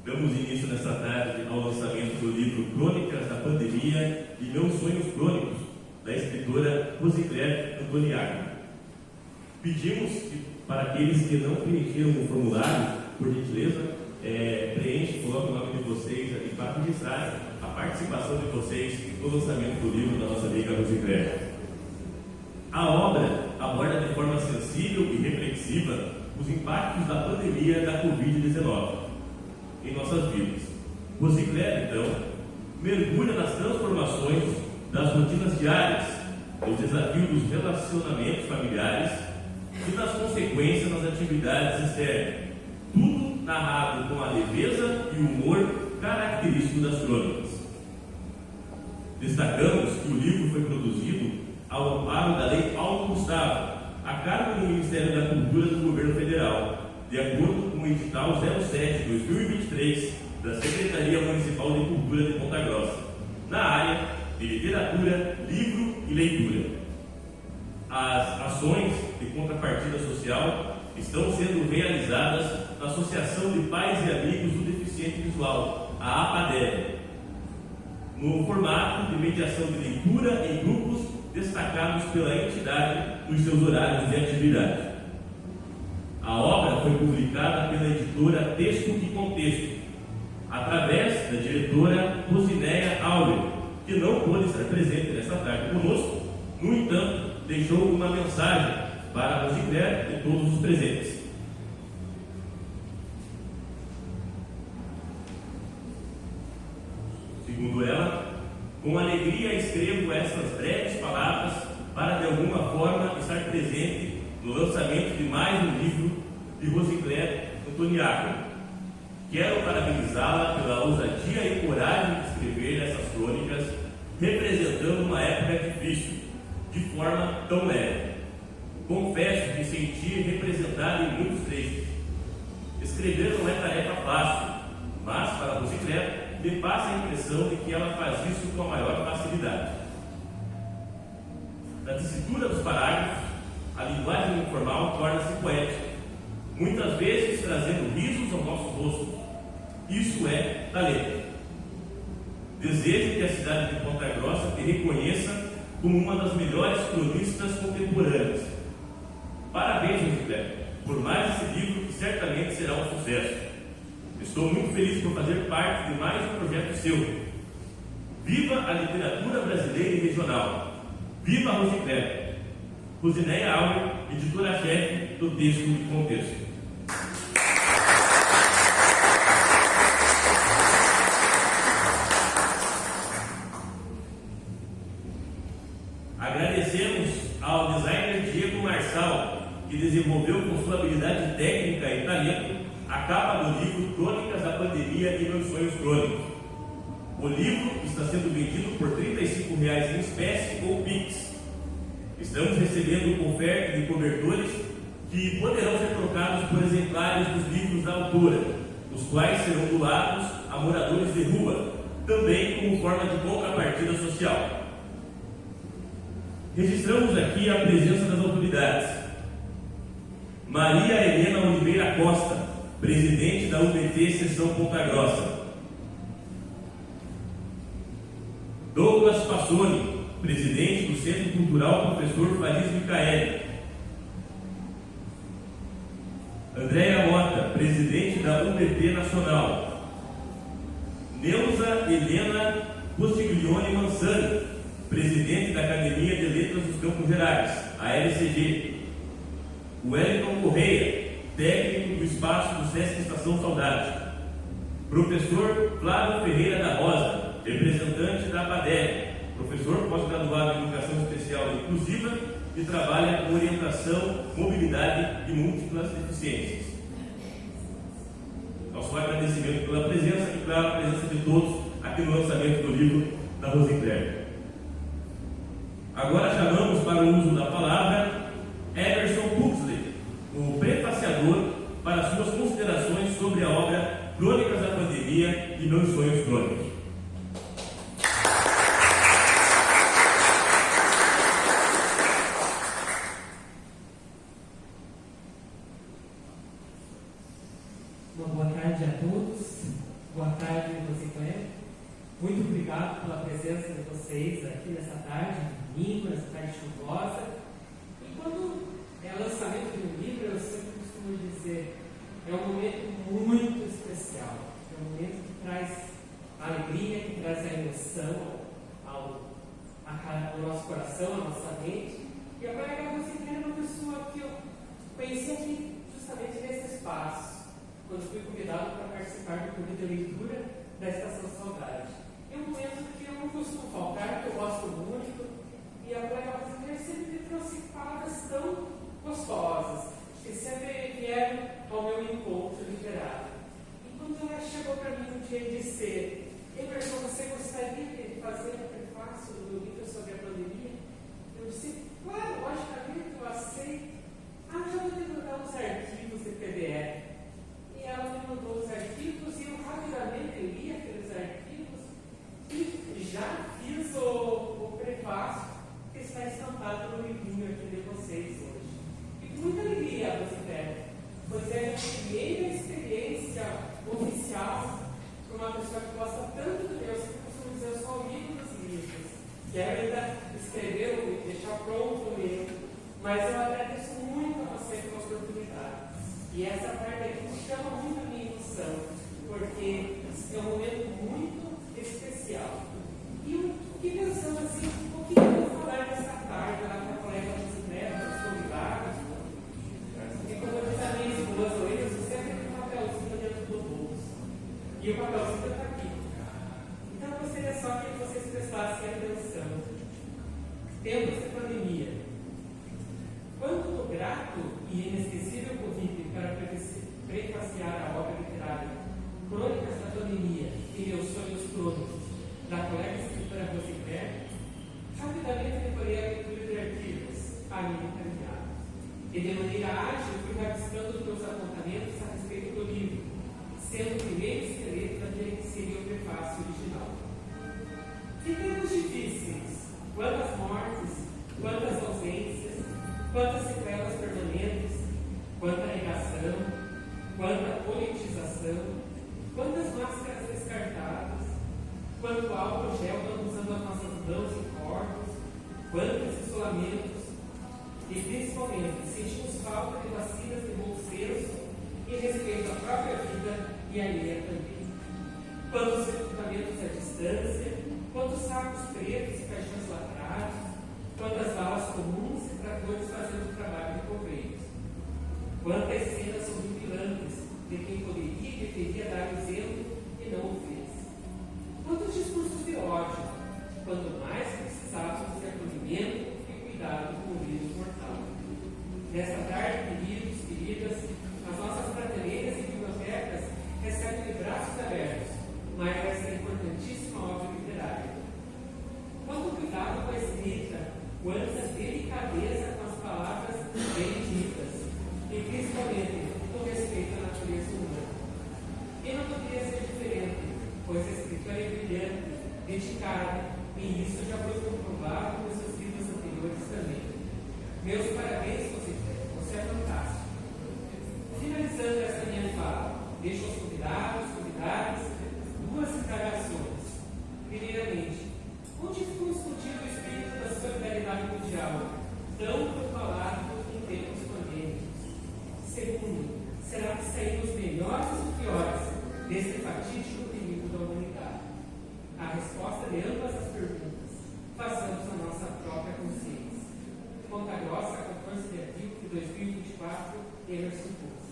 Damos início nesta tarde ao lançamento do livro Crônicas da Pandemia e Meus Sonhos Crônicos, da escritora Rosicléia Antoniaco. Pedimos que, para aqueles que não preencheram o formulário, por gentileza, preenche, coloque o nome de vocês aqui para registrar a participação de vocês no lançamento do livro da nossa amiga Rosicléia. A obra aborda de forma sensível e reflexiva os impactos da pandemia da Covid-19 em nossas vidas. Rosicléia, então, mergulha nas transformações das rotinas diárias, nos desafios dos relacionamentos familiares e nas consequências nas atividades externas, tudo narrado com a leveza e o humor característico das crônicas. Destacamos que o livro foi produzido ao amparo da Lei Paulo Gustavo, a cargo do Ministério da Cultura do Governo Federal, de acordo com o edital 07/2023 da Secretaria Municipal de Cultura de Ponta Grossa, na área de literatura, livro e leitura. As ações de contrapartida social estão sendo realizadas na Associação de Pais e Amigos do Deficiente Visual, a APADEV, no formato de mediação de leitura em grupos destacados pela entidade nos seus horários de atividade. A obra foi publicada pela editora Texto e Contexto, através da diretora Rosinéia Auler, que não pôde estar presente nesta tarde conosco, no entanto, deixou uma mensagem para a Rosicléia e todos os presentes. Segundo ela, com alegria escrevo essas breves palavras para de alguma forma estar presente no lançamento de mais um livro de Rosicléia Antoniaco. Quero parabenizá-la pela ousadia e coragem de escrever essas crônicas, representando uma época difícil, de forma tão leve. Confesso que senti representado em muitos trechos. Escrever não é tarefa fácil, mas para Rosicléia me passa a impressão de que ela faz isso com a maior facilidade. Na tessitura dos parágrafos, a linguagem informal torna-se poética, muitas vezes trazendo risos ao nosso rosto. Isso é talento. Desejo que a cidade de Ponta Grossa te reconheça como uma das melhores cronistas contemporâneas. Parabéns, Rosicléia, por mais esse livro que certamente será um sucesso. Estou muito feliz por fazer parte de mais um projeto seu. Viva a literatura brasileira e regional. Viva a Rosicléia. Rosinéia Auler, editora-chefe do Texto e Contexto. Agradecemos ao designer Diego Marçal, que desenvolveu com sua habilidade técnica e talento a capa do livro Crônicas da Pandemia e Meus Sonhos Crônicos. O livro está sendo vendido por R$ 35 em espécie ou Pix. Estamos recebendo oferta de cobertores que poderão ser trocados por exemplares dos livros da autora, os quais serão doados a moradores de rua, também como forma de contrapartida social. Registramos aqui a presença das autoridades. Maria Helena Oliveira Costa, presidente da UBT Seção Ponta Grossa. Douglas Passoni, presidente do Centro Cultural Professor Fariz Micaeli. Andréia Mota, presidente da UBT Nacional. Neuza Helena Postiglione Mansani, presidente da Academia de Letras dos Campos Gerais, a LCG. Wellington Correia, técnico do espaço do Sesc Estação Saudade. Professor Flávio Ferreira da Rosa, representante da APADEV, professor pós-graduado em Educação Especial e Inclusiva e trabalha com orientação, mobilidade e múltiplas deficiências. Nosso agradecimento pela presença e, claro, a presença de todos aqui no lançamento do livro da Rosicléia. Agora chamamos para o uso da palavra Emerson Huxley, o prefaciador, para suas considerações sobre a obra Crônicas da Pandemia e Meus Sonhos Crônicos. Uma boa tarde a todos. Muito obrigado pela presença de vocês aqui nessa tarde, domingo, nessa tarde chuvosa. E quando é lançamento de um livro, eu sempre costumo dizer, é um momento muito especial. É um momento que traz alegria, que traz a emoção ao nosso coração, à nossa mente. E eu quero que você era uma pessoa que eu conheci aqui justamente nesse espaço, quando fui convidado para participar do clube de leitura da Estação Saudade. É um momento que eu não costumo faltar, que eu gosto muito, e a colega brasileira sempre me trouxe palavras tão gostosas, que sempre vieram ao meu encontro literário. E quando ela chegou para mim um dia e disse: Emerson, você gostaria de fazer o prefácio do meu livro sobre a pandemia? Eu disse: claro, logicamente, eu aceito. Já vou te mandar uns arquivos de PDF. E ela me mandou os arquivos e eu rapidamente li aqueles arquivos e já fiz o prefácio que está estampado no livrinho aqui de vocês hoje. E com muita alegria, Rosibete, pois é a primeira experiência oficial para uma pessoa que gosta tanto de Deus, que eu costumo dizer, eu sou amigo dos livros. Quero ainda escrever e deixar pronto o meu, mas eu agradeço muito a você pela oportunidade. E essa parte aqui chama muito a minha emoção, porque é um momento muito especial. E eu fiquei pensando assim, o que eu vou falar nessa tarde lá com a colega Rosibete, os convidados? Porque quando eu fiz a minha esposa, eu sempre tenho um papelzinho dentro do bolso. E o papelzinho está aqui. Então eu gostaria só que vocês prestassem atenção. Tempos de pandemia. Quanto grato e inesquecível convite para prefaciar a obra literária Crônicas da Pandemia e Meus Sonhos Crônicos, da colega escritora Rosibete, rapidamente decorei a leitura de artigos a mim encaminhados. E de maneira ágil fui rabiscando os meus apontamentos a respeito do livro, sendo o primeiro esqueleto daquele que seria o prefácio original. Que tempos difíceis! Quantas mortes, quantas ausências, quantas sequelas permanentes, quanta negação, quanta politização, quantas máscaras descartadas, quanto álcool gel usando as nossas mãos e corpos, quantos isolamentos, e principalmente sentimos falta de vacinas de bolseiros e respeito à própria vida e alheia também. Quantos equipamentos à distância, quantos sacos pretos e caixões lacrados, quantas balas comuns e tratores fazendo o trabalho de coveiros. Quantas cenas horripilantes de quem poderia e deveria dar o exemplo e não o fez. Quantos discursos de ódio, quando mais precisávamos de acolhimento e cuidado com o vírus mortal. Nesta tarde, queridos, queridas, as nossas prateleiras e bibliotecas recebem de braços abertos, mas essa importantíssima obra literária. Quanto cuidado com a escrita, quanta delicadeza com as palavras bem ditas, e principalmente com respeito à natureza humana. E não poderia ser diferente, pois a escritora é brilhante, dedicada, e isso já foi comprovado nos seus livros anteriores também. Meus parabéns, você é fantástico. Finalizando essa minha fala, deixo aos convidadas, duas indagações. Primeiramente, onde ficou escondido o espírito da solidariedade mundial, tão propalado em tempos pandêmicos? Segundo, será que saímos melhores ou piores desse fatídico perigo da humanidade? A resposta de ambas as perguntas façamos a nossa própria consciência. Ponta Grossa, 14 de abril de 2024, Emerson Pulse.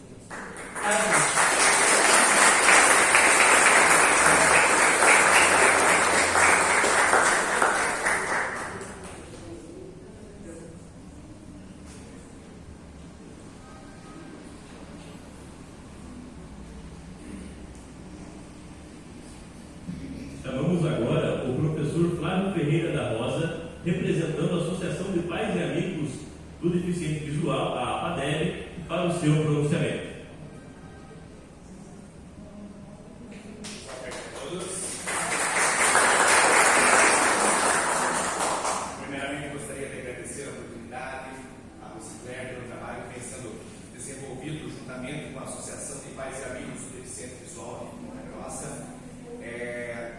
Chamamos agora o professor Flávio Ferreira da Rosa, representando a Associação de Pais e Amigos do Deficiente Visual, a APADEV, para o seu pronunciamento. Boa tarde a todos. Primeiramente, gostaria de agradecer a oportunidade, a Rosibete, pelo trabalho que vem sendo desenvolvido juntamente com a Associação de Pais e Amigos do Deficiente Visual de Ponta Grossa.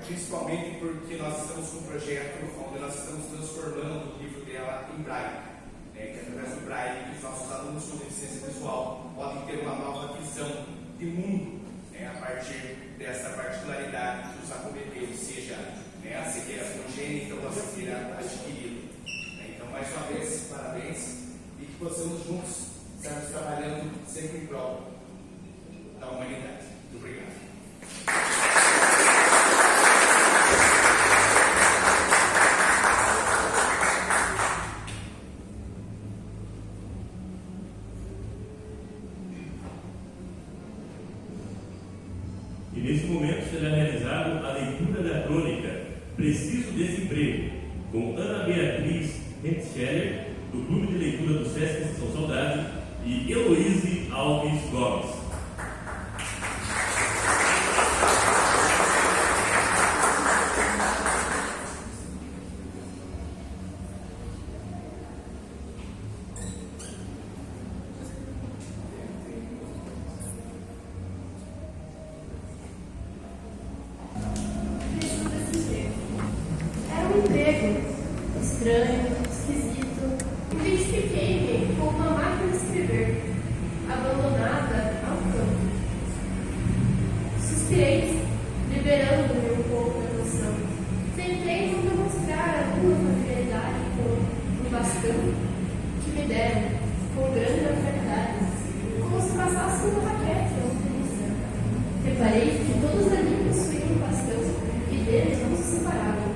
principalmente porque nós estamos com um projeto onde nós estamos transformando o livro dela em braille, que através do braille os nossos alunos com deficiência visual podem ter uma nova visão de mundo, a partir dessa particularidade que os acometeu, seja a cegueira congênita ou a cegueira adquirida. Então, mais uma vez, parabéns e que possamos juntos estarmos trabalhando sempre em prol da humanidade. Muito obrigado. E nesse momento será realizado a leitura da crônica Preciso desse Emprego, com Ana Beatriz Hentscheller, do Clube de Leitura do Sesc São Saudade, e Heloíse Alves Gomes. Emprego estranho, esquisito. Identifiquei-me com uma máquina de escrever, abandonada ao campo. Suspirei, liberando-me um pouco da emoção. Tentei não demonstrar alguma familiaridade com um bastão que me deram, com grande naturalidade, como se passasse uma raquete ou um tênis. Reparei que todos ali possuíam um bastão e deles não se separavam.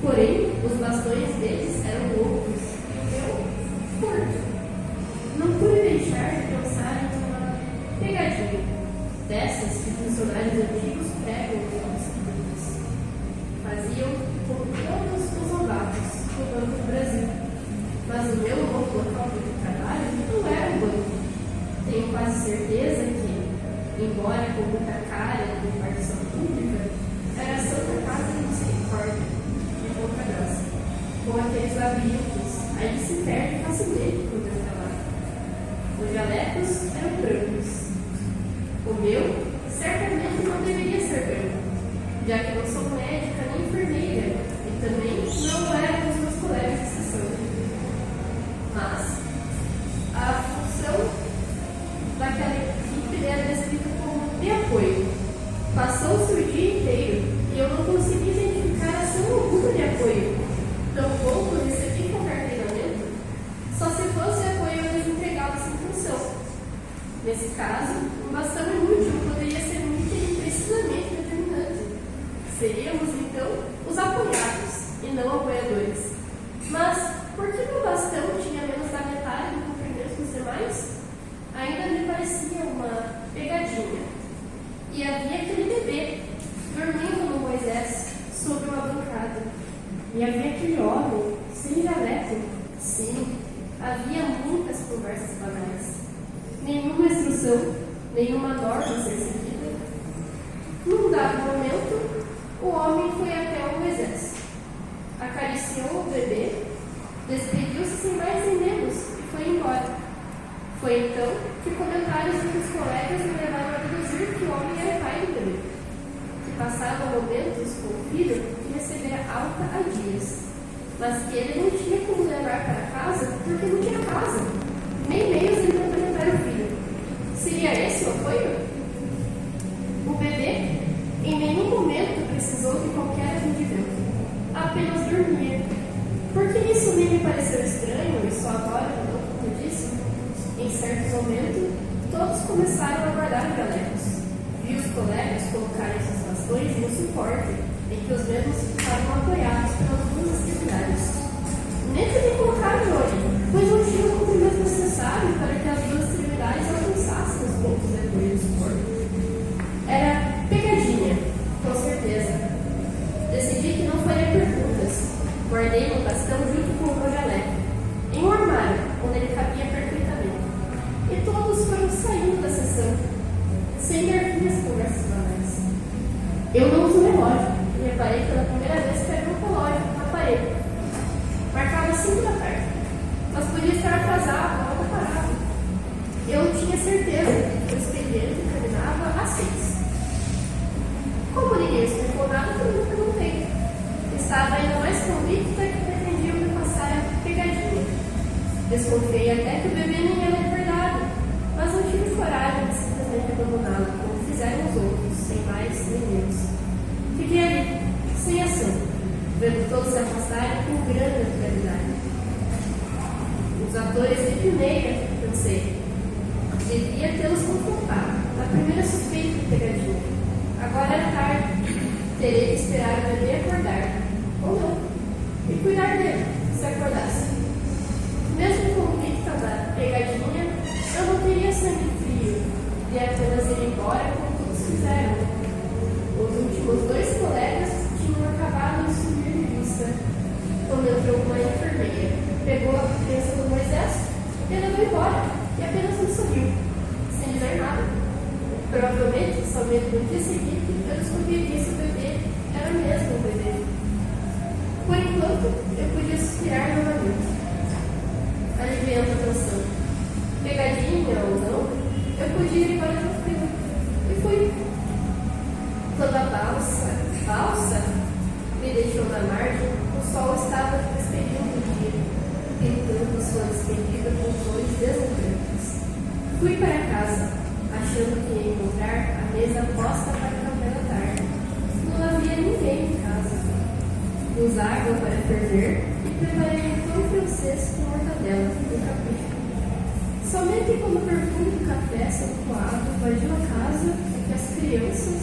Porém, os bastões deles eram loucos e o meu curto. Não pude deixar de pensar em uma pegadinha dessas que funcionários antigos pregam aos clientes. Faziam como todos os novatos do Banco do Brasil. Mas o meu novo local de trabalho não era o banco. Tenho quase certeza que, embora com muita cara de repartição pública, era a Santa Casa de Misericórdia. Outra graça, com aqueles labirintos, aí se perde facilmente quando eu trabalho. Os jalecos eram brancos. O meu, certamente não deveria ser branco, já que não sou médica nem enfermeira, e também não era dos meus colegas de sessão. Mas a função daquela equipe era descrita como de apoio. Passou-se o dia inteiro e eu não consegui identificar ação alguma de apoio. Tampouco recebi qualquer treinamento, só se fosse apoio a desempregado sem função. Nesse caso, um bastão inútil poderia ser muito precisamente determinante. Seríamos, então, os apoiados e não apoiadores. Mas, por que meu bastão tinha menos da metade do comprimento dos demais? Ainda me parecia uma pegadinha. E havia aquele bebê, dormindo no Moisés, sobre uma bancada. E havia aquele homem, sem jaleco. Sim, havia muitas conversas banais. Nenhuma instrução, nenhuma norma a ser seguida. Num dado momento, o homem foi até o Moisés. Acariciou o bebê, despediu-se sem mais nem menos e foi embora. Foi então que comentários dos colegas me levaram a deduzir que o homem era pai do bebê, que passava momentos com o filho que recebera alta há dias, mas que ele não tinha como levar para casa porque não tinha casa, nem meios de complementar o filho. Seria esse o apoio? O bebê em nenhum momento precisou de qualquer atendimento, apenas dormia. Por que isso nem me pareceu estranho e só agora não como disse? Em certos momentos, todos começaram a guardar jalecos. Vi os colegas colocarem seus bastões no suporte, em que os mesmos ficaram apoiados pelas duas extremidades. Nem podia colocar de olho, pois não tinha o comprimento necessário para que as duas extremidades alcançassem os pontos de apoio do suporte. Era pegadinha, com certeza. Decidi que não faria perguntas. Guardei meu bastão junto com o meu jaleco, em um armário, onde ele cabia perfeitamente. E todos foram saindo da sessão, sem ver minhas conversas banais. Eu não uso relógio, e reparei pela primeira vez que havia um relógio na parede. Marcava 5 da tarde, mas podia estar atrasado ou parado. Eu tinha certeza que o expediente terminava às 6. Como ninguém explicou nada, eu nunca estava ainda mais convicta que pretendiam me passar a pegadinha. Desconfiei até que o bebê nem era de verdade, mas não tive coragem de simplesmente abandoná-lo, como fizeram os outros, sem mais nem menos. Fiquei ali, sem ação, vendo todos se afastarem com grande naturalidade. Os atores de primeira, pensei, devia tê-los confrontado, na primeira suspeita de pegadinha. Agora era tarde, terei que esperar o bebê acordar, ou não, e cuidar dele, se acordasse. Mesmo convicta da pegadinha, eu não teria sangue frio de apenas ir embora como todos fizeram. Os últimos 2 colegas tinham acabado de sumir de vista, quando entrou uma enfermeira, pegou a criança do Moisés e levou embora, e apenas me sorriu, sem dizer nada. Provavelmente, somente no dia seguinte, eu descobri que esse bebê era mesmo um bebê. Por enquanto, eu podia suspirar novamente, aliviando a tensão. Pegadinha ou não, eu podia ir embora tranquilo. E fui. Quando a balsa me deixou na margem, o sol estava despedindo o dia, pintando sua despedida com cores deslumbrantes. Fui para casa, achando que ia encontrar a mesa posta para o café da tarde. Não havia ninguém em casa. Pus água para ferver e preparei um pão francês com mortadela no capricho. Somente quando o perfume do café sulfuado invadiu a casa é que as crianças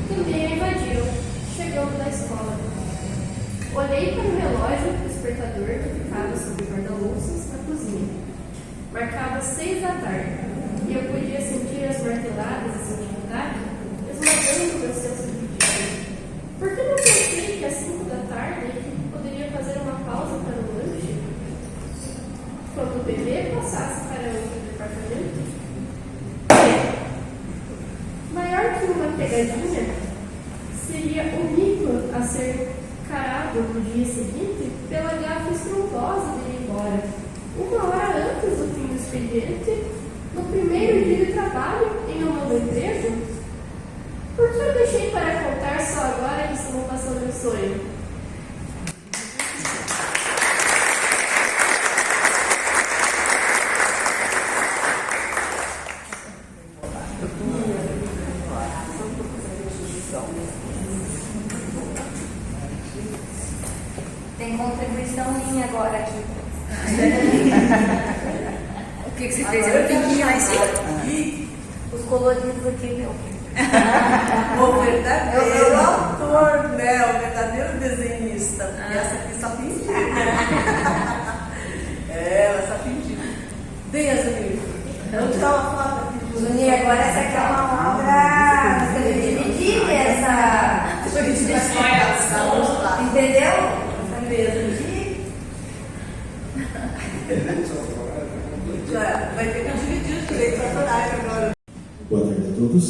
também a invadiram, chegando da escola. Olhei para o relógio do despertador que ficava sob o guarda-louças na cozinha. Marcava 6 da tarde e eu podia sentir as marteladas de sentimentalidade esmagando o meu senso de vida. Por que não pensei que às 5 da tarde a equipe poderia fazer uma pausa para o lanche? Quando o bebê passasse para outro departamento? Maior que uma pegadinha seria o mico a ser carado no dia seguinte pela gafe estrondosa de ir embora, 1 hora antes do fim do expediente, no primeiro dia de trabalho em uma nova empresa. Por que eu deixei para contar só agora que estamos passando o sonho? Tem contribuição minha agora aqui. O que você fez? Eu pedi lá em cima. Os coloridos aqui, meu. O verdadeiro autor, né? O verdadeiro desenhista. Porque essa aqui só fingiu. Ela só fingiu. Vem, Azunir. Onde está uma foto aqui? Zuni, agora essa aqui é uma obra. Você deve dividir essa. Entendeu? Vai ter que dividir os direitos autorais agora. Boa tarde a todos.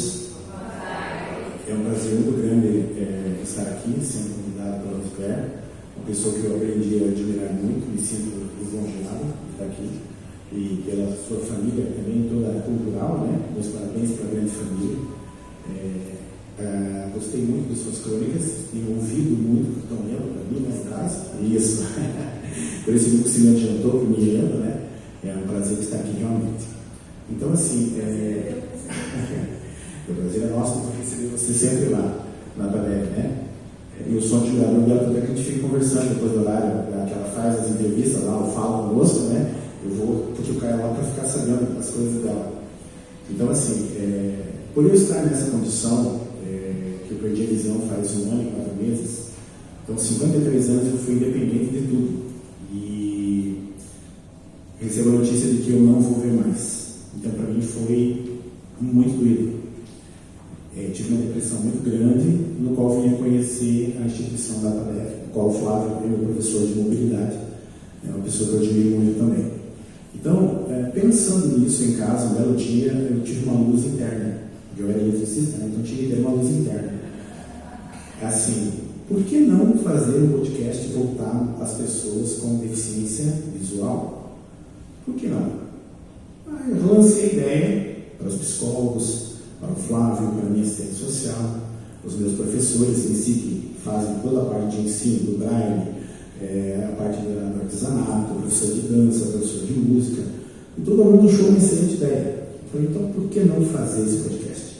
É um prazer muito grande estar aqui, sendo convidado pela Claire, uma pessoa que eu aprendi a admirar muito, me sinto lisonjeado de estar aqui, e pela sua família também, toda cultural, né? Meus parabéns para a grande família. Gostei muito de suas crônicas, tenho ouvido muito o que estão lendo para mim, mais atrás. Isso. Por esse grupo que se me adiantou, que me lendo, né? É um prazer estar aqui realmente. Então, assim, o prazer é nosso por receber você sempre lá, na PADEC, né? E o som de jogador dela, até que a gente fica conversando depois do horário, que ela faz as entrevistas lá, o Fala conosco, né? Eu vou cutucar ela para ficar sabendo as coisas dela. Então, assim, por eu estar nessa condição, que eu perdi a visão faz 1 ano e 4 meses, então 53 anos eu fui independente de tudo. E recebo a notícia de que eu não vou ver mais. Então, para mim foi muito doído. Tive uma depressão muito grande, no qual vim a conhecer a instituição da PADEC, no qual o Flávio é meu professor de mobilidade, é uma pessoa que eu admiro muito também. Então, pensando nisso em casa, um belo dia, eu tive uma luz interna. Eu era eletricista, né? Então tinha que ter uma luz interna. Assim, por que não fazer um podcast voltar às pessoas com deficiência visual? Por que não? Eu lancei a ideia para os psicólogos, para o Flávio, para a minha assistente social, os meus professores em si, que fazem toda a parte de ensino do braille, a parte do artesanato, professor de dança, professor de música, e todo mundo achou uma excelente ideia. Eu falei, então por que não fazer esse podcast?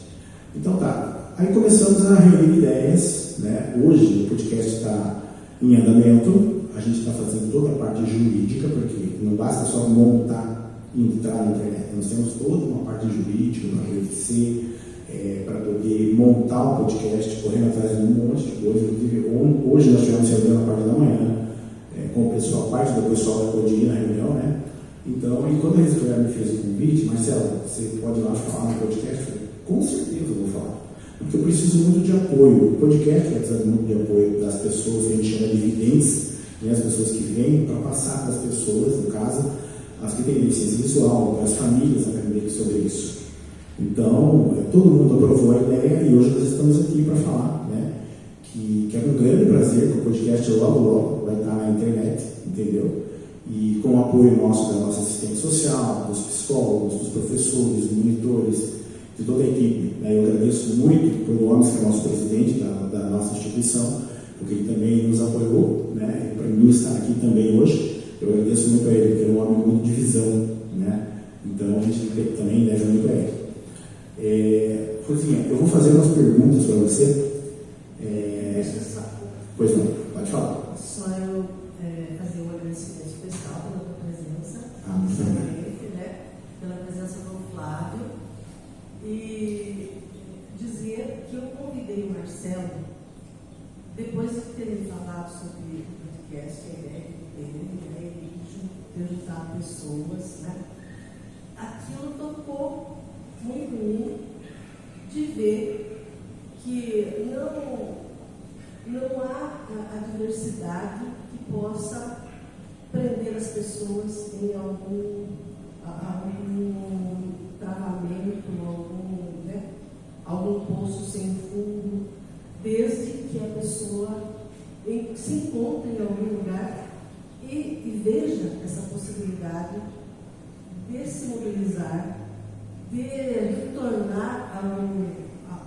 Então tá, aí começamos a reunir ideias, né? Hoje o podcast está em andamento, a gente está fazendo toda a parte jurídica, porque não basta só montar e entrar na internet, nós temos toda uma parte jurídica, uma RFC, para poder montar o podcast, correndo atrás de um monte de coisa. Inclusive, hoje nós tivemos reunião na parte da manhã, com o pessoal, parte do pessoal da Codinha na reunião, né? Então, e quando a Isabel me fez o convite, Marcelo, você pode ir lá falar no podcast? Eu falei, com certeza eu vou falar, porque eu preciso muito de apoio. O podcast vai precisar muito de apoio das pessoas, que a gente chama de videntes, né? As pessoas que vêm para passar para as pessoas, no caso, as que têm deficiência visual, as famílias aprenderem sobre isso. Então, todo mundo aprovou a ideia e hoje nós estamos aqui para falar, né? Que é um grande prazer que o podcast logo vai estar na internet, entendeu? E com o apoio nosso da nossa assistente social, dos psicólogos, dos professores, dos monitores, de toda a equipe. Né? Eu agradeço muito por Gomes, que é o nosso presidente da nossa instituição, porque ele também nos apoiou, né? Para mim estar aqui também hoje, eu agradeço muito a ele, porque ele é um homem muito de visão, né? Então a gente também deve muito a ele. Rosinha, eu vou fazer umas perguntas para você. Pois não, pode falar. Só eu fazer um agradecimento especial pela tua presença, né? pela presença do Flávio, e dizer que eu convidei o Marcelo, depois de ter me falado sobre o podcast, a ideia dele, né, de ajudar pessoas, né? Aquilo tocou muito em mim, de ver que não há a diversidade que possa prender as pessoas em algum travamento, algum poço sem fundo, desde que a pessoa se encontre em algum lugar e veja essa possibilidade de se mobilizar, de retornar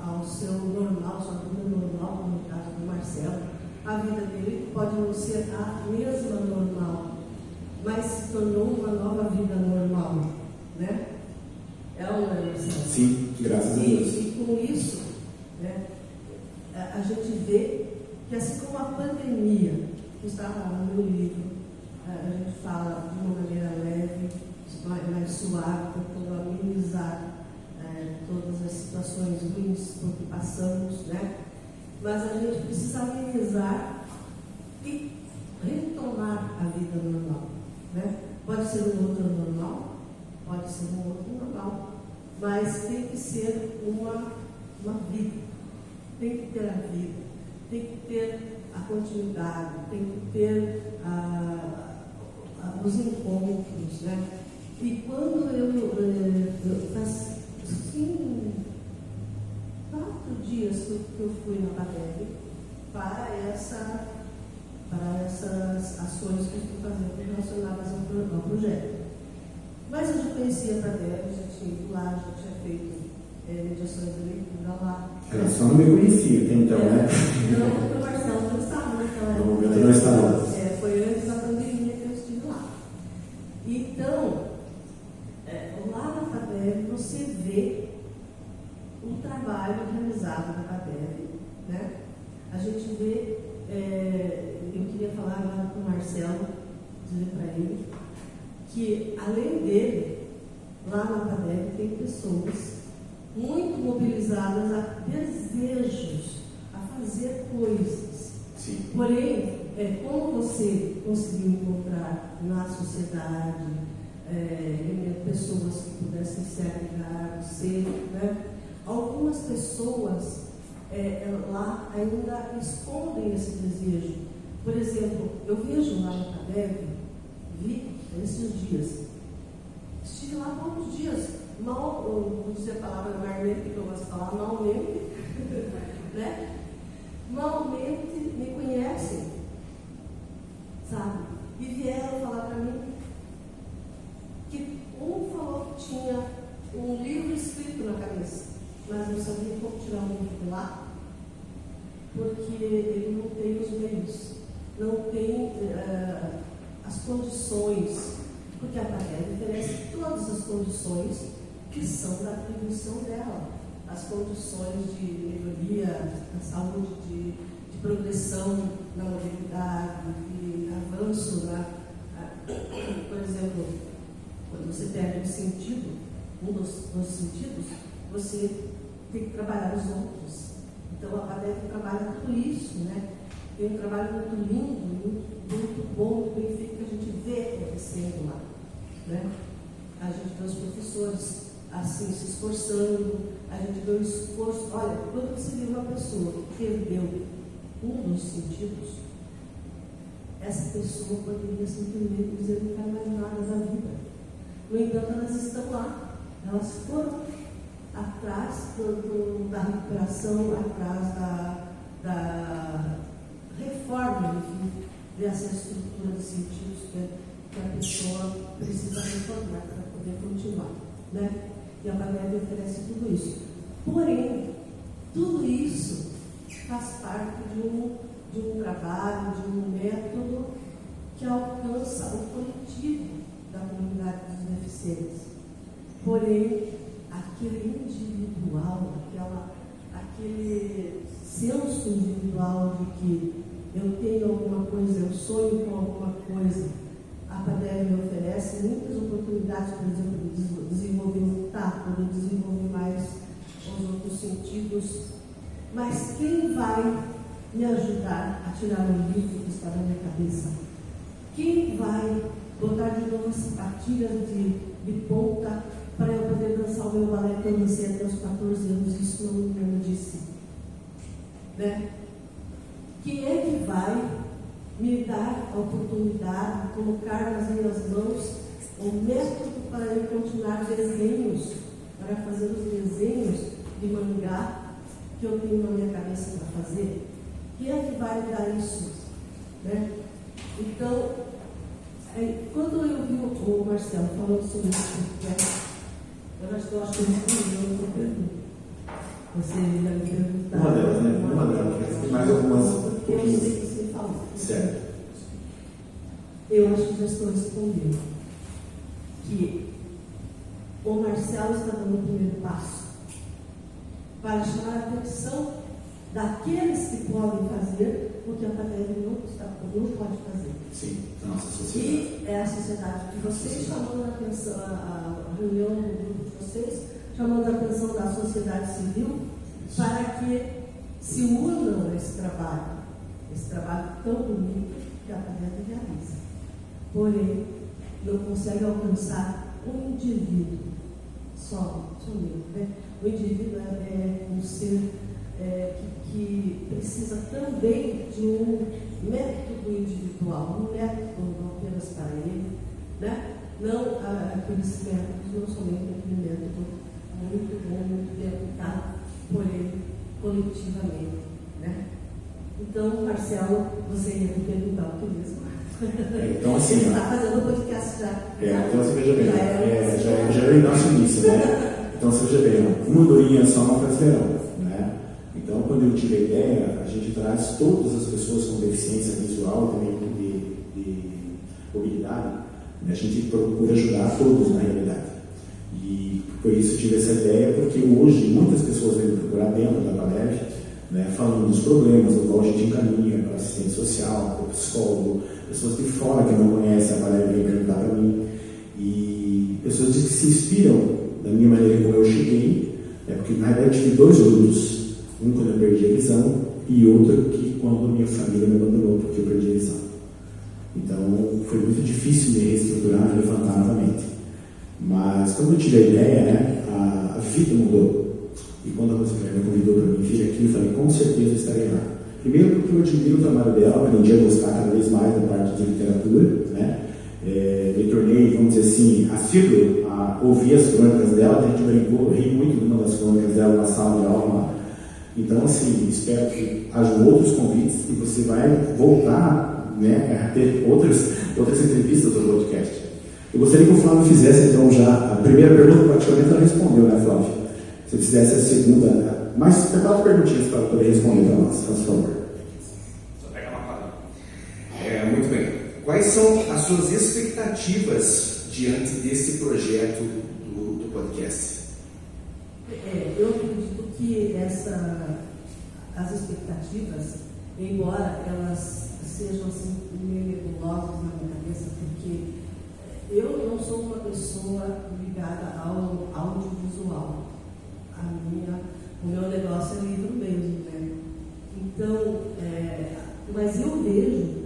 ao seu normal, sua vida normal, como no caso do Marcelo. A vida dele pode não ser a mesma normal, mas se tornou uma nova vida normal, né? É uma Marcelo? Sim, graças a Deus. E com isso, né, a gente vê que assim como a pandemia, que está lá no meu livro, a gente fala de uma maneira leve, mais suave, tentando amenizar todas as situações ruins por que passamos, né? Mas a gente precisa amenizar e retomar a vida normal, né? Pode ser um outro normal, pode ser um outro normal, mas tem que ser uma vida, tem que ter a vida, tem que ter a continuidade, tem que ter os encontros, né? E quando eu faz 4 dias que eu fui na PADEV para essas ações que eu estou fazendo relacionadas ao projeto. Mas eu já conhecia a PADEV, já tinha ido lá, já tinha feito mediações de leitura lá. Ela só não me conhecia até então, né? Não, porque o Marcelo não estava naquela época. No momento não estava. Foi antes da pandemia que eu estive lá. Então, lá na PADEV você vê o trabalho realizado na PADEV, né? A gente vê, eu queria falar agora com o Marcelo, dizer para ele, que além dele, lá na PADEV tem pessoas muito mobilizadas a desejos, a fazer coisas. Sim. Porém, como você conseguiu encontrar na sociedade pessoas que pudessem se agregar, né? Algumas pessoas lá ainda escondem esse desejo. Por exemplo, eu vejo lá na PADEV, vi esses dias, estive lá há alguns dias, mal, vou dizer a palavra malmente, que eu gosto de falar, malmente, né? Malmente me conhecem, sabe? E vieram falar para mim que um falou que tinha um livro escrito na cabeça, mas não sabia como tirar o livro de lá, porque ele não tem os meios, não tem as condições, porque a Padeb oferece todas as condições que são da atribuição dela, as condições de melhoria da saúde, de progressão na mobilidade, de avanço por exemplo, quando você perde um sentido, um dos sentidos, você tem que trabalhar os outros. Então a Padeb trabalha tudo isso, né? Tem um trabalho muito lindo, muito bom, muito bem feito, que a gente vê acontecendo lá, né? A gente vê os professores assim se esforçando, a gente vê o esforço. Olha, quando você vê uma pessoa que perdeu um dos sentidos, essa pessoa poderia simplesmente dizer não quer mais nada da vida. No entanto, elas estão lá, elas foram atrás da recuperação, atrás da reforma, enfim, dessa estrutura de sentidos que a pessoa precisa reformar para poder continuar, né? E a Padeb oferece tudo isso. Porém, tudo isso faz parte de um trabalho, de um método que alcança o coletivo da comunidade dos deficientes. Porém, aquele individual, aquele senso individual de que eu tenho alguma coisa, eu sonho com alguma coisa, a Padeb me oferece muitas oportunidades, por exemplo, de desenvolver o tato, de desenvolver mais os outros sentidos. Mas quem vai me ajudar a tirar o livro que está na minha cabeça? Quem vai botar de novo as sapatilhas de ponta para eu poder dançar o meu balé que eu dancei até os 14 anos? Isso não me disse, né? Quem é que vai me dar a oportunidade de colocar nas minhas mãos o método para eu continuar desenhos, para fazer os desenhos de mangá que eu tenho na minha cabeça para fazer? Quem é que vai me dar isso? Né? Então, quando eu vi o Marcelo falando sobre isso, eu acho que eu respondi a outra pergunta. Você já me perguntou. Uma delas, né? Uma delas. Tem mais algumas. Eu não sei o que você falou. Certo. Eu acho que já estou respondendo. Que o Marcelo está dando o primeiro passo para chamar a atenção daqueles que podem fazer o que a Padeb não pode fazer. Sim, da nossa sociedade. E é a sociedade de vocês chamando a atenção, a reunião do grupo de vocês, chamando a atenção da sociedade civil para que se unam a esse trabalho tão bonito que a Padeb realiza. Porém, não consegue alcançar um indivíduo somente, né? O indivíduo é um ser que precisa também de um método individual, um método não apenas para ele, né? Não aqueles métodos, não somente aquele método muito bom, muito bem aplicado, porém coletivamente, né? Então, Marcelo, você ia me perguntar o que mesmo? Então, assim, você está fazendo o podcast já. Então, você veja bem, já é o nosso início, né? Então, você veja bem, uma andorinha só não faz verão, né? Então, quando eu tive a ideia, a gente traz todas as pessoas com deficiência visual, também de mobilidade, né? A gente procura ajudar todos, na realidade. E por isso eu tive essa ideia, porque hoje muitas pessoas vêm procurar dentro da Padeb, né, falando dos problemas, do qual a gente encaminha para o assistente social, para o psicólogo, pessoas de fora que não conhecem a Padeb vêm perguntar para mim, e pessoas que se inspiram da minha maneira como eu cheguei, né, porque na verdade eu tive dois lutos, um quando eu perdi a visão e outro que quando a minha família me abandonou porque eu perdi a visão. Então foi muito difícil me reestruturar, me levantar novamente. Mas quando eu tive a ideia, né, a vida mudou. E quando a Rosicléia me convidou para mim vir aqui, eu falei, com certeza estarei lá. Primeiro porque eu admiro o trabalho dela, aprendi a gostar cada vez mais da parte de literatura, né? Me tornei, vamos dizer assim, assíduo a ouvir as crônicas dela, a gente brincou, eu ri muito de uma das crônicas dela na sala de aula. Então, assim, espero que hajam outros convites e você vai voltar, né, a ter outras entrevistas do podcast. Eu gostaria que o Flávio fizesse, então, já a primeira pergunta, praticamente ela respondeu, né, Flávio? Se eu fizesse a segunda, Mas tem 4 perguntinhas para poder responder para nós, por favor. Só pega uma palavra. Muito bem. Quais são as suas expectativas diante desse projeto do podcast? Eu acredito que as expectativas, embora elas sejam assim, meio nebulosas na minha cabeça, porque eu não sou uma pessoa ligada ao audiovisual. O meu negócio é livro mesmo, né? Então, mas eu vejo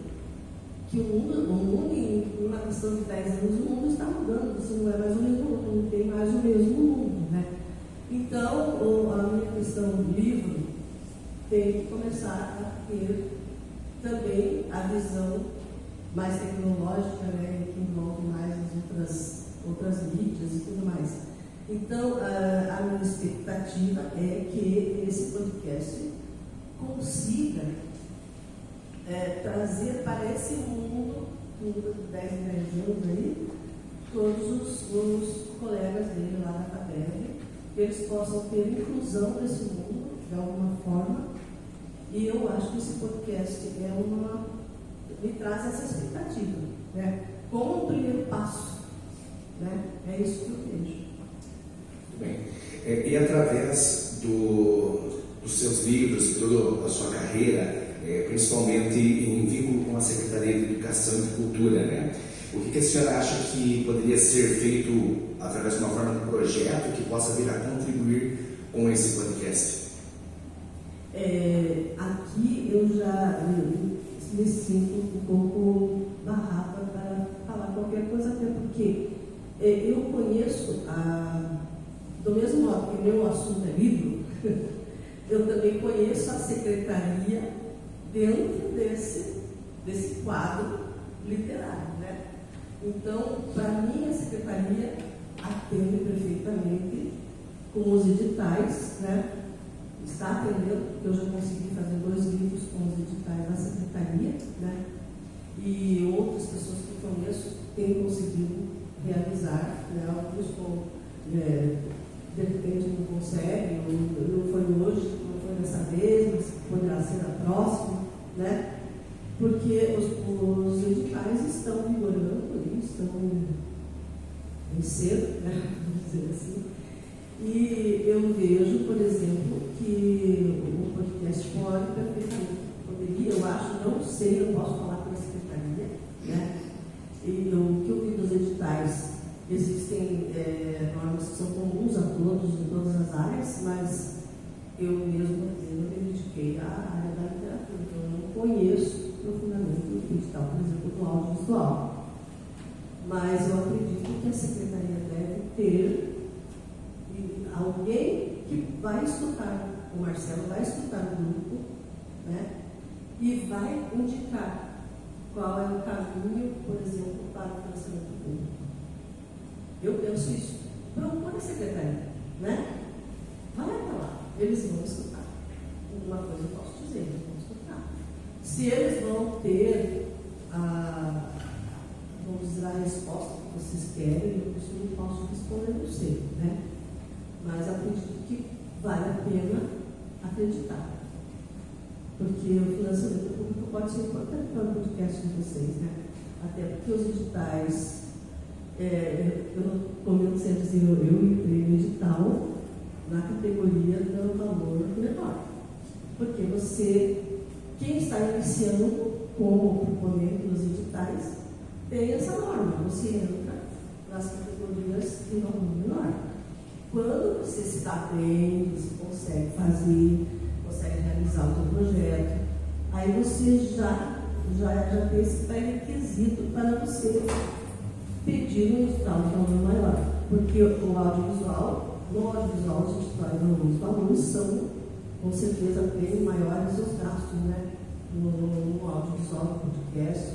que o mundo, em uma questão de 10 anos, o mundo está mudando. Você não é mais o mesmo mundo, não tem mais o mesmo mundo, né? Então, a minha questão do livro tem que começar a ter também a visão mais tecnológica, né, que envolve mais as outras mídias e tudo mais. Então, a minha expectativa é que esse podcast consiga trazer para esse mundo, de 10 em 10 anos aí, todos os colegas dele lá da FATEV, que eles possam ter inclusão nesse mundo, de alguma forma. E eu acho que esse podcast me traz essa expectativa, né? Como um primeiro passo, né? É isso que eu vejo. Muito bem. E através dos seus livros, toda a sua carreira, principalmente em vínculo com a Secretaria de Educação e Cultura, né? O que a senhora acha que poderia ser feito através de uma forma de projeto que possa vir a contribuir com esse podcast? Aqui eu já me sinto um pouco barrada para falar qualquer coisa, até porque eu conheço, do mesmo modo que o meu assunto é livro, eu também conheço a secretaria dentro desse quadro literário, né? Então, para mim, a secretaria atende perfeitamente com os editais, né? Está atendendo, porque eu já consegui fazer 2 livros com os editais da secretaria, né? E outras pessoas que conheço têm conseguido realizar, né? Alguns de repente não conseguem, não foi hoje, não foi dessa vez, mas poderá ser a próxima, né? Porque os editais estão vigorando, estão vencendo, né? Vamos dizer assim. E eu vejo, por exemplo, que o podcast pode perfeitamente, poderia, eu acho, não sei, eu posso falar com a secretaria, né? E o que eu vi dos editais, existem normas que são comuns a todos, em todas as áreas, mas eu mesmo me dediquei à área da literatura, então eu não conheço profundamente o edital, por exemplo, do audiovisual. Mas eu acredito que a secretaria deve ter alguém que vai escutar, o Marcelo vai escutar o grupo, né? E vai indicar qual é o caminho, por exemplo, para o financiamento público. Eu penso isso. Procura a secretaria, né? Vai até lá, eles vão escutar. Uma coisa eu posso dizer, eles vão escutar. Se eles vão ter vamos dizer, a resposta que vocês querem, eu não posso responder, não sei, né? Mas acredito que vale a pena acreditar. Porque o financiamento público pode ser importante para o podcast de vocês, né? Até porque os editais, eu comento sempre assim, eu entrei no edital na categoria do valor menor. Porque quem está iniciando como proponente dos editais, tem essa norma, você entra nas categorias de valor menor. Quando você está bem, você consegue fazer, consegue realizar o seu projeto, aí você já tem esse pré-requisito para você pedir um edital de valor maior. Porque no audiovisual os editais de valores são, com certeza, bem maiores os gastos, né? No audiovisual, no podcast,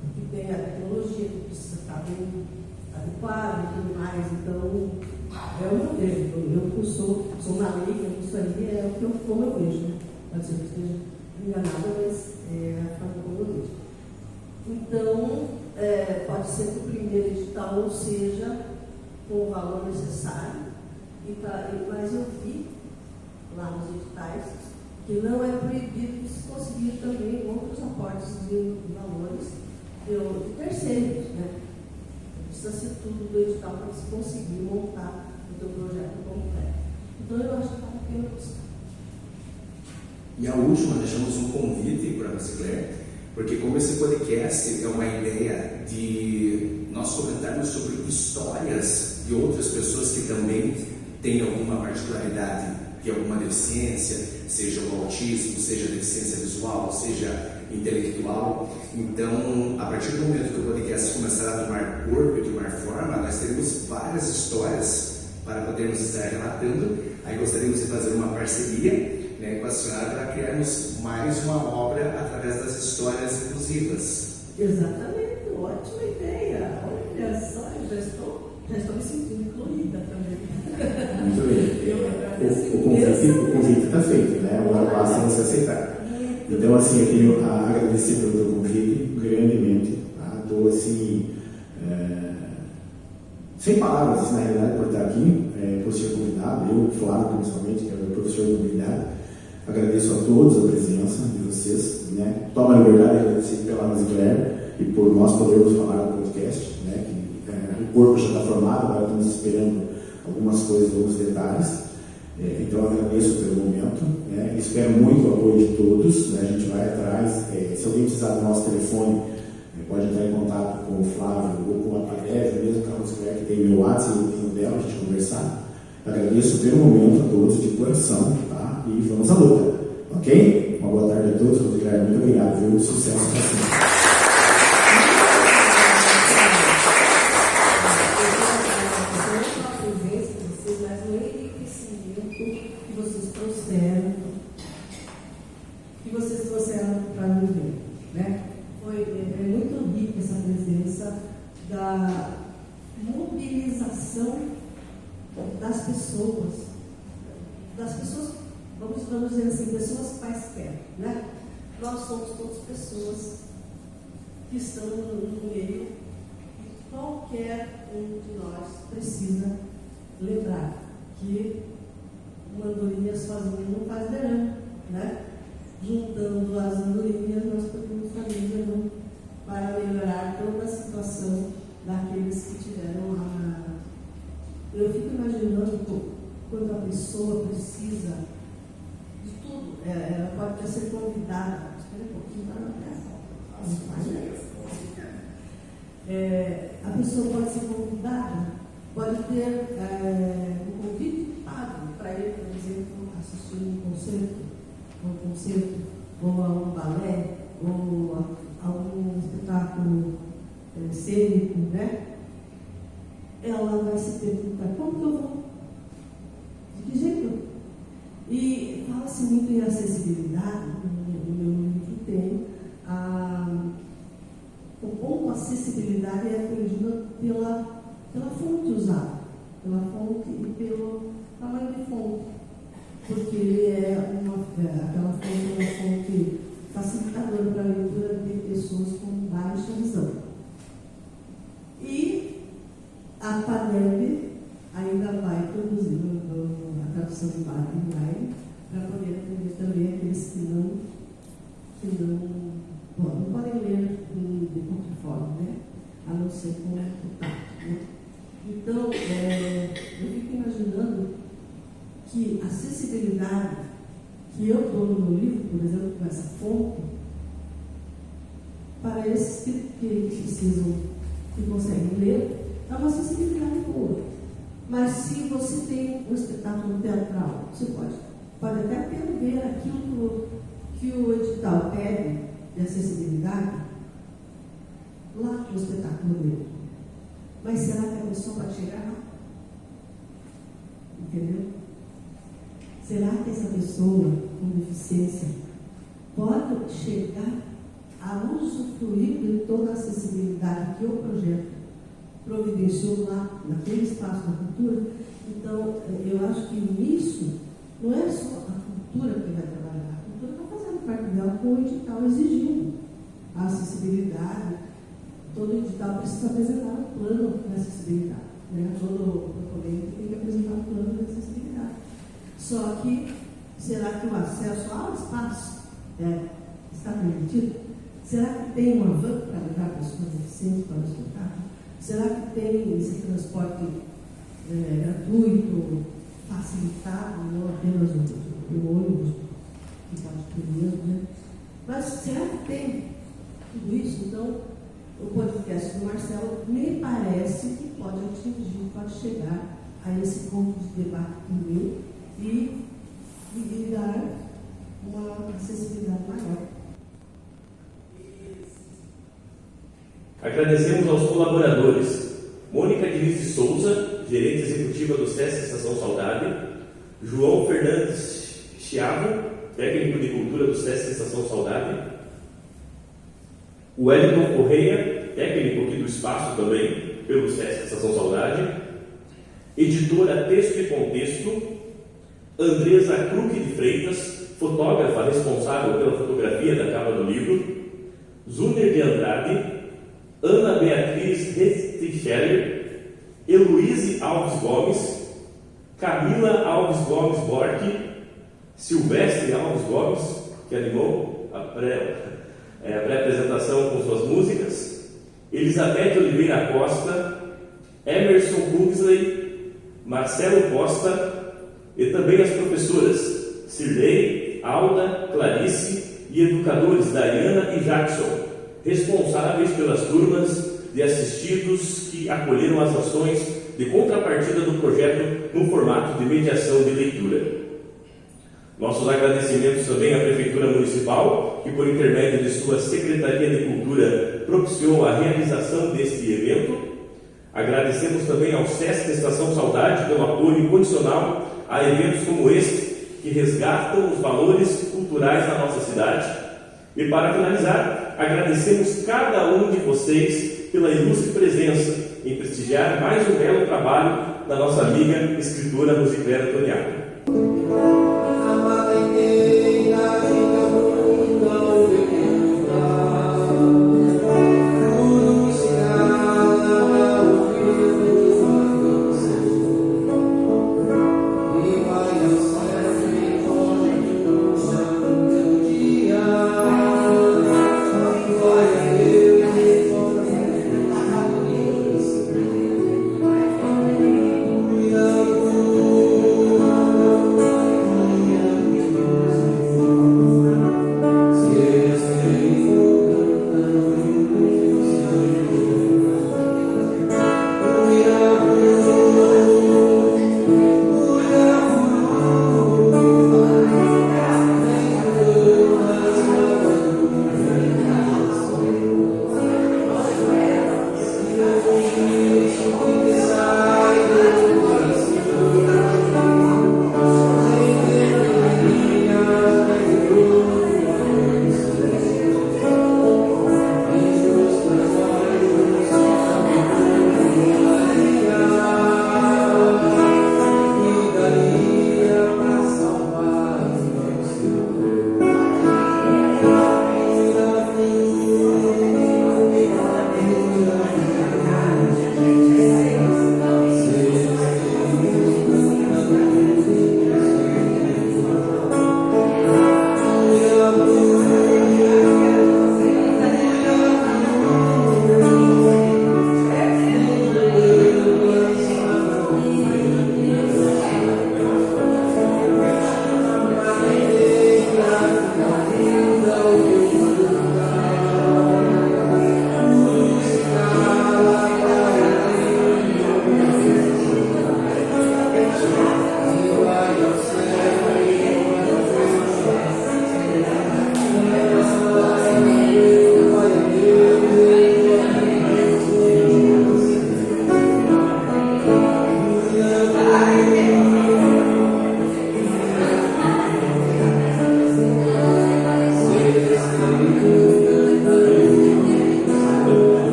porque tem a tecnologia que precisa estar bem adequada e tudo mais. Então, é o meu vejo. Eu sou uma leiga, isso aí como eu vejo, né? Pode ser que esteja enganada, mas é a forma como eu vejo. Então, pode ser que o primeiro edital não seja com o valor necessário, mas eu vi lá nos editais, que não é proibido de se conseguir também outros aportes de valores de terceiros, né? Precisa ser tudo do edital para se conseguir montar o teu projeto completo. Então eu acho que vale a pena buscar. E a última, deixamos um convite para você, Claire, porque como esse podcast é uma ideia de nós comentarmos sobre histórias de outras pessoas que também têm alguma particularidade, de alguma deficiência, seja o autismo, seja deficiência visual, seja intelectual. Então, a partir do momento que o podcast começar a tomar corpo e tomar forma, nós teremos várias histórias para podermos estar relatando. Aí gostaríamos de fazer uma parceria, né, com a senhora para criarmos mais uma obra através das histórias inclusivas. Exatamente, ótima ideia. Olha só, eu já estou me sentindo incluída também. Muito bem. Eu agradeço O convite está feito, né? Agora basta você aceitar. Então, assim, eu queria agradecer pelo teu convite grandemente. Estou, assim, sem palavras, assim, na realidade, por estar aqui, por ser convidado, eu, Flávio, principalmente, que é o professor de mobilidade. Agradeço a todos a presença de vocês, né? Toma a liberdade de agradecer pela Ana Claire e por nós podermos falar no podcast, né? Que, o corpo já está formado, agora estamos esperando algumas coisas, alguns detalhes. Então eu agradeço pelo momento, né? Espero muito o apoio de todos, né? A gente vai atrás. Se alguém precisar do nosso telefone, pode entrar em contato com o Flávio ou com a Patésia, mesmo com a Ana Claire, que tem meu WhatsApp e o dela, a gente conversar. Agradeço pelo momento a todos de coração, tá? E vamos à luta, ok? Uma boa tarde a todos, Rodrigo, muito obrigado, viu? Sucesso para sempre. Que vocês trouxeram para viver, né? É muito rica essa presença da mobilização das pessoas, vamos dizer assim, pessoas quaisquer, né? Nós somos todas pessoas que estão no meio e qualquer um de nós precisa lembrar que uma andorinha sozinha não faz verão, né? Juntando as andorinhas, nós podemos fazer verão para melhorar toda a situação daqueles que tiveram a... Eu fico imaginando quando a pessoa precisa de tudo, ela pode ser convidada. Espera um pouquinho, para não a pessoa pode ser convidada, pode ter um convite pago para ir, por exemplo, assistir um concerto, ou a um balé, ou a algum espetáculo cênico, né? Ela vai se perguntar, como que eu vou? De que jeito? E fala-se muito em acessibilidade, no meu livro tem o ponto acessibilidade é atingida pela fonte usada, pela fonte e pelo tamanho de fonte, porque aquela fonte é uma fonte facilitadora para a leitura de pessoas com baixa visão. E a PANEB ainda vai produzir a tradução de imagem online para poder atender também aqueles que não podem ler de qualquer forma, né? A não ser com o tato, né? Então, eu fico imaginando que a acessibilidade que eu dou no meu livro, por exemplo, com essa fonte, para esses que precisam, que conseguem ler, é uma acessibilidade boa. Mas se você tem um espetáculo teatral, você pode até ver aquilo que o edital pede de acessibilidade lá no espetáculo dele. Mas será que a pessoa pode chegar lá? Entendeu? Será que essa pessoa com deficiência pode chegar a usufruir de toda a acessibilidade que o projeto providenciou lá, naquele espaço da cultura? Então, eu acho que nisso não é só a cultura que vai trabalhar, a cultura está fazendo parte dela com o edital exigindo a acessibilidade. Todo edital precisa apresentar um plano de acessibilidade, né? Todo proponente tem que apresentar um plano de acessibilidade. Só que Será que o acesso ao espaço está permitido? Será que tem uma van para levar pessoas deficientes para o espetáculo? Será que tem esse transporte gratuito, facilitado, não apenas o ônibus que pode ter mesmo, né? Mas será que tem tudo isso? Então, o podcast do Marcelo me parece que pode atingir, pode chegar a esse ponto de debate também e dar uma acessibilidade maior. Agradecemos aos colaboradores Mônica Diniz de Souza, gerente executiva do SESC Estação Saudade, João Fernandes Chiavo, técnico de cultura do SESC Estação Saudade, o Wellington Correia, técnico aqui do espaço também, pelo SESC Estação Saudade, editora Texto e Contexto, Andresa Kruck de Freitas, fotógrafa responsável pela fotografia da capa do livro, Zuner de Andrade, Ana Beatriz Resticheller, Heloíse Alves Gomes, Camila Alves Gomes Borque, Silvestre Alves Gomes, que animou a pré-apresentação com suas músicas, Elizabeth Oliveira Costa, Emerson Kingsley, Marcelo Costa e também as professoras Cirlei, Alda, Clarice e educadores Dayana e Jackson, responsáveis pelas turmas de assistidos que acolheram as ações de contrapartida do projeto no formato de mediação de leitura. Nossos agradecimentos também à Prefeitura Municipal, que por intermédio de sua Secretaria de Cultura propiciou a realização deste evento. Agradecemos também ao SESC Estação Saudade pelo apoio incondicional a eventos como este, que resgatam os valores culturais da nossa cidade. E para finalizar, agradecemos cada um de vocês pela ilustre presença em prestigiar mais um belo trabalho da nossa amiga escritora Rosicléia Toniato.